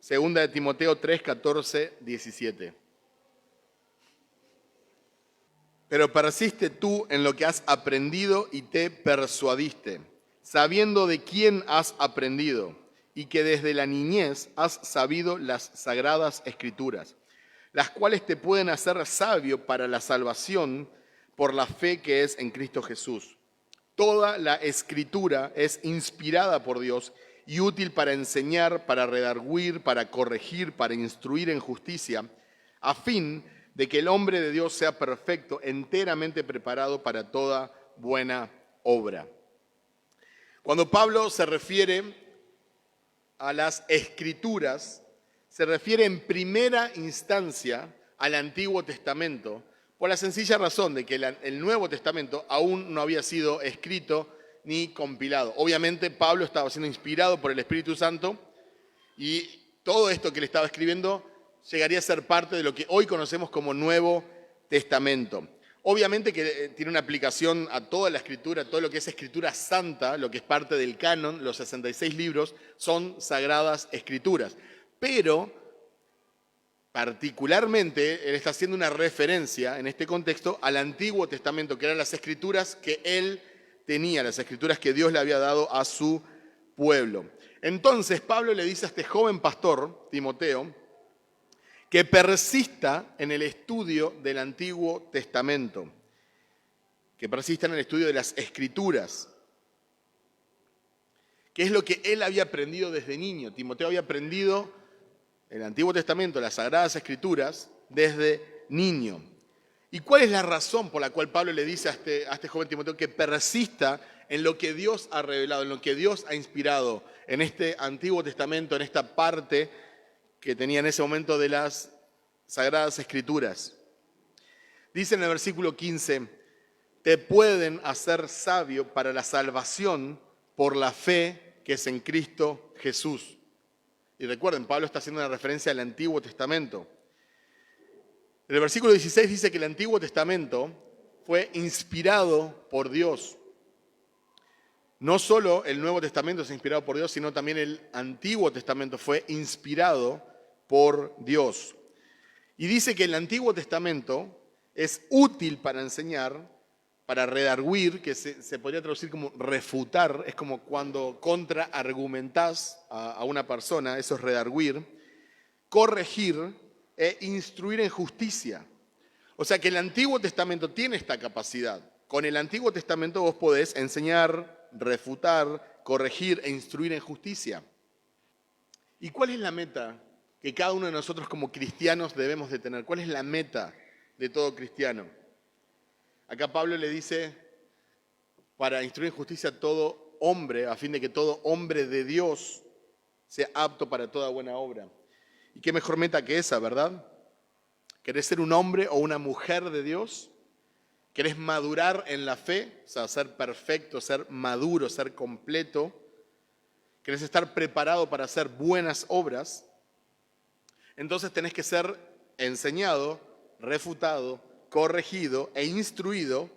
Segunda de Timoteo 3, 14, 17. Pero persiste tú en lo que has aprendido y te persuadiste, sabiendo de quién has aprendido y que desde la niñez has sabido las sagradas escrituras, las cuales te pueden hacer sabio para la salvación por la fe que es en Cristo Jesús. Toda la escritura es inspirada por Dios y útil para enseñar, para redarguir, para corregir, para instruir en justicia, a fin de que el hombre de Dios sea perfecto, enteramente preparado para toda buena obra. Cuando Pablo se refiere a las escrituras, se refiere en primera instancia al Antiguo Testamento, por la sencilla razón de que el Nuevo Testamento aún no había sido escrito ni compilado. Obviamente Pablo estaba siendo inspirado por el Espíritu Santo y todo esto que le estaba escribiendo llegaría a ser parte de lo que hoy conocemos como Nuevo Testamento. Obviamente que tiene una aplicación a toda la escritura, todo lo que es escritura santa, lo que es parte del canon, los 66 libros son sagradas escrituras. Pero particularmente él está haciendo una referencia en este contexto al Antiguo Testamento, que eran las escrituras que él tenía, las escrituras que Dios le había dado a su pueblo. Entonces Pablo le dice a este joven pastor, Timoteo, que persista en el estudio del Antiguo Testamento, que persista en el estudio de las Escrituras, que es lo que él había aprendido desde niño. Timoteo había aprendido el Antiguo Testamento, las Sagradas Escrituras, desde niño. ¿Y cuál es la razón por la cual Pablo le dice a este joven Timoteo que persista en lo que Dios ha revelado, en lo que Dios ha inspirado en este Antiguo Testamento, en esta parte que tenía en ese momento de las Sagradas Escrituras? Dice en el versículo 15, te pueden hacer sabio para la salvación por la fe que es en Cristo Jesús. Y recuerden, Pablo está haciendo una referencia al Antiguo Testamento. En el versículo 16 dice que el Antiguo Testamento fue inspirado por Dios. No solo el Nuevo Testamento es inspirado por Dios, sino también el Antiguo Testamento fue inspirado por Dios. Y dice que el Antiguo Testamento es útil para enseñar, para redarguir, que se podría traducir como refutar, es como cuando contraargumentás a una persona, eso es redarguir, corregir e instruir en justicia. O sea que el Antiguo Testamento tiene esta capacidad. Con el Antiguo Testamento vos podés enseñar, refutar, corregir e instruir en justicia. ¿Y cuál es la meta que cada uno de nosotros como cristianos debemos de tener? ¿Cuál es la meta de todo cristiano? Acá Pablo le dice, para instruir en justicia a todo hombre, a fin de que todo hombre de Dios sea apto para toda buena obra. ¿Y qué mejor meta que esa, verdad? ¿Querés ser un hombre o una mujer de Dios? ¿Querés madurar en la fe? O sea, ser perfecto, ser maduro, ser completo. ¿Querés estar preparado para hacer buenas obras? Entonces tenés que ser enseñado, refutado, corregido e instruido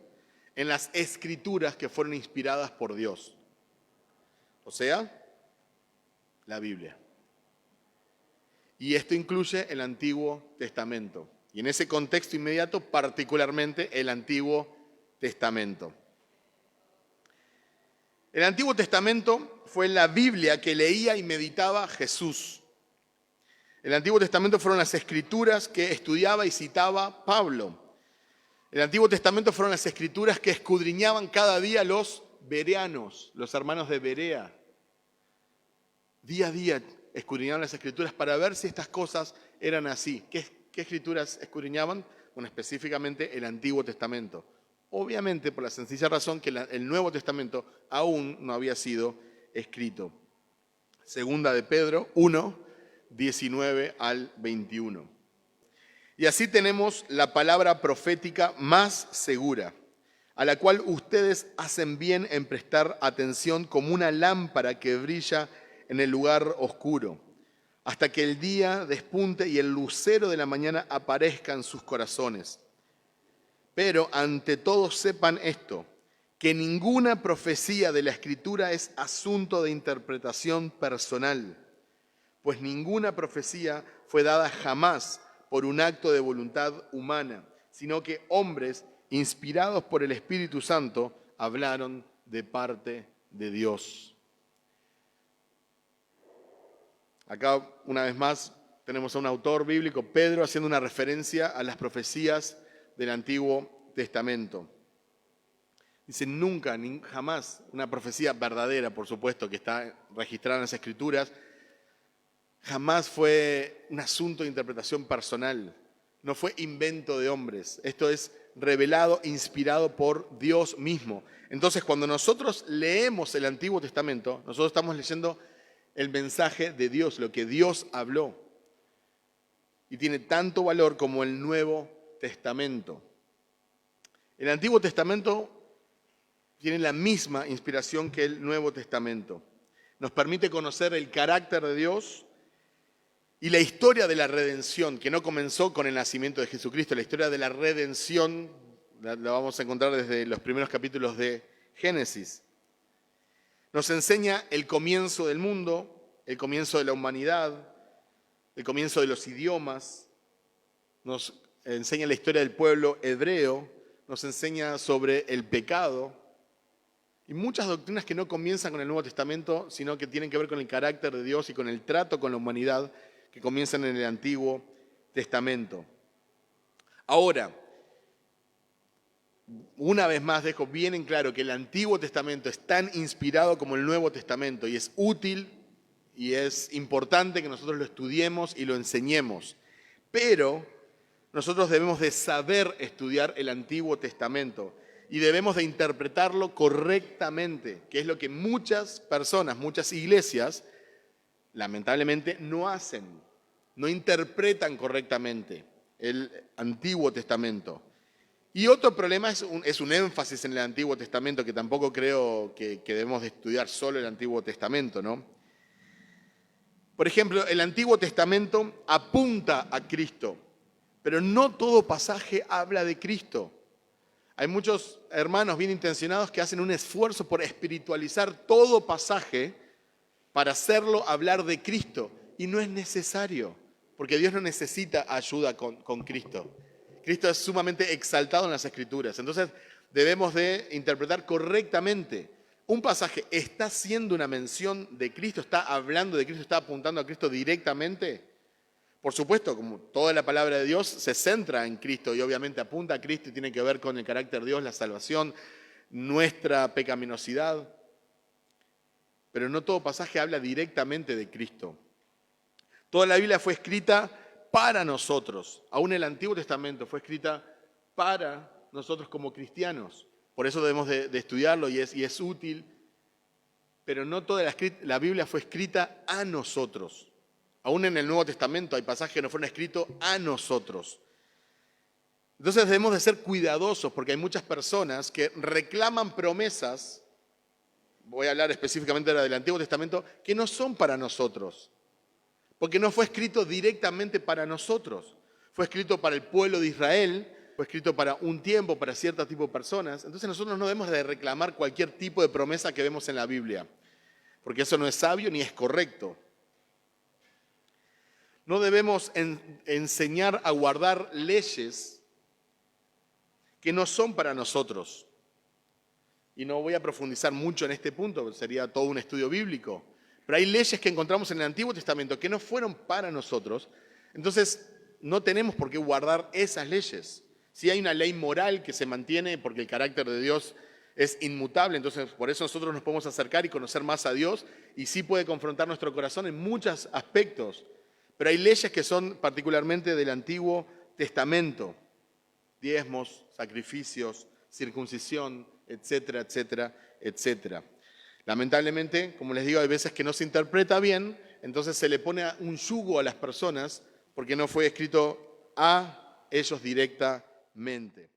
en las escrituras que fueron inspiradas por Dios. O sea, la Biblia. Y esto incluye el Antiguo Testamento. Y en ese contexto inmediato, particularmente el Antiguo Testamento. El Antiguo Testamento fue la Biblia que leía y meditaba Jesús. El Antiguo Testamento fueron las escrituras que estudiaba y citaba Pablo. El Antiguo Testamento fueron las escrituras que escudriñaban cada día los bereanos, los hermanos de Berea. Día a día escudriñaban las escrituras para ver si estas cosas eran así. ¿Qué escrituras escudriñaban? Bueno, específicamente el Antiguo Testamento. Obviamente por la sencilla razón que el Nuevo Testamento aún no había sido escrito. Segunda de Pedro 1, 19 al 21. Y así tenemos la palabra profética más segura, a la cual ustedes hacen bien en prestar atención como una lámpara que brilla en el lugar oscuro, hasta que el día despunte y el lucero de la mañana aparezca en sus corazones. Pero ante todo sepan esto, que ninguna profecía de la Escritura es asunto de interpretación personal, pues ninguna profecía fue dada jamás por un acto de voluntad humana, sino que hombres inspirados por el Espíritu Santo hablaron de parte de Dios. Acá, una vez más, tenemos a un autor bíblico, Pedro, haciendo una referencia a las profecías del Antiguo Testamento. Dice, nunca, jamás, una profecía verdadera, por supuesto, que está registrada en las Escrituras, jamás fue un asunto de interpretación personal, no fue invento de hombres. Esto es revelado, inspirado por Dios mismo. Entonces, cuando nosotros leemos el Antiguo Testamento, nosotros estamos leyendo el mensaje de Dios, lo que Dios habló. Y tiene tanto valor como el Nuevo Testamento. El Antiguo Testamento tiene la misma inspiración que el Nuevo Testamento. Nos permite conocer el carácter de Dios y la historia de la redención, que no comenzó con el nacimiento de Jesucristo. La historia de la redención la vamos a encontrar desde los primeros capítulos de Génesis. Nos enseña el comienzo del mundo, el comienzo de la humanidad, el comienzo de los idiomas. Nos enseña la historia del pueblo hebreo, nos enseña sobre el pecado y muchas doctrinas que no comienzan con el Nuevo Testamento, sino que tienen que ver con el carácter de Dios y con el trato con la humanidad que comienzan en el Antiguo Testamento. Ahora, una vez más dejo bien en claro que el Antiguo Testamento es tan inspirado como el Nuevo Testamento y es útil y es importante que nosotros lo estudiemos y lo enseñemos. Pero nosotros debemos de saber estudiar el Antiguo Testamento y debemos de interpretarlo correctamente, que es lo que muchas personas, muchas iglesias, lamentablemente no hacen, no interpretan correctamente el Antiguo Testamento. Y otro problema es un énfasis en el Antiguo Testamento, que tampoco creo que debemos de estudiar solo el Antiguo Testamento, ¿no? Por ejemplo, el Antiguo Testamento apunta a Cristo, pero no todo pasaje habla de Cristo. Hay muchos hermanos bien intencionados que hacen un esfuerzo por espiritualizar todo pasaje para hacerlo hablar de Cristo. Y no es necesario, porque Dios no necesita ayuda con Cristo. Cristo es sumamente exaltado en las Escrituras. Entonces debemos de interpretar correctamente. Un pasaje está haciendo una mención de Cristo, está hablando de Cristo, está apuntando a Cristo directamente. Por supuesto, como toda la palabra de Dios se centra en Cristo y obviamente apunta a Cristo y tiene que ver con el carácter de Dios, la salvación, nuestra pecaminosidad. Pero no todo pasaje habla directamente de Cristo. Toda la Biblia fue escrita para nosotros. Aún el Antiguo Testamento fue escrita para nosotros como cristianos. Por eso debemos de estudiarlo y es útil. Pero no toda la Biblia fue escrita a nosotros. Aún en el Nuevo Testamento hay pasajes que no fueron escritos a nosotros. Entonces debemos de ser cuidadosos porque hay muchas personas que reclaman promesas, voy a hablar específicamente del Antiguo Testamento, que no son para nosotros. Porque no fue escrito directamente para nosotros. Fue escrito para el pueblo de Israel, fue escrito para un tiempo, para cierto tipo de personas. Entonces nosotros no debemos de reclamar cualquier tipo de promesa que vemos en la Biblia. Porque eso no es sabio ni es correcto. No debemos enseñar a guardar leyes que no son para nosotros. Y no voy a profundizar mucho en este punto, sería todo un estudio bíblico. Pero hay leyes que encontramos en el Antiguo Testamento que no fueron para nosotros. Entonces, no tenemos por qué guardar esas leyes. Si hay una ley moral que se mantiene porque el carácter de Dios es inmutable, entonces por eso nosotros nos podemos acercar y conocer más a Dios y sí puede confrontar nuestro corazón en muchos aspectos. Pero hay leyes que son particularmente del Antiguo Testamento. Diezmos, sacrificios, circuncisión, etcétera, etcétera, etcétera. Lamentablemente, como les digo, hay veces que no se interpreta bien, entonces se le pone un yugo a las personas porque no fue escrito a ellos directamente.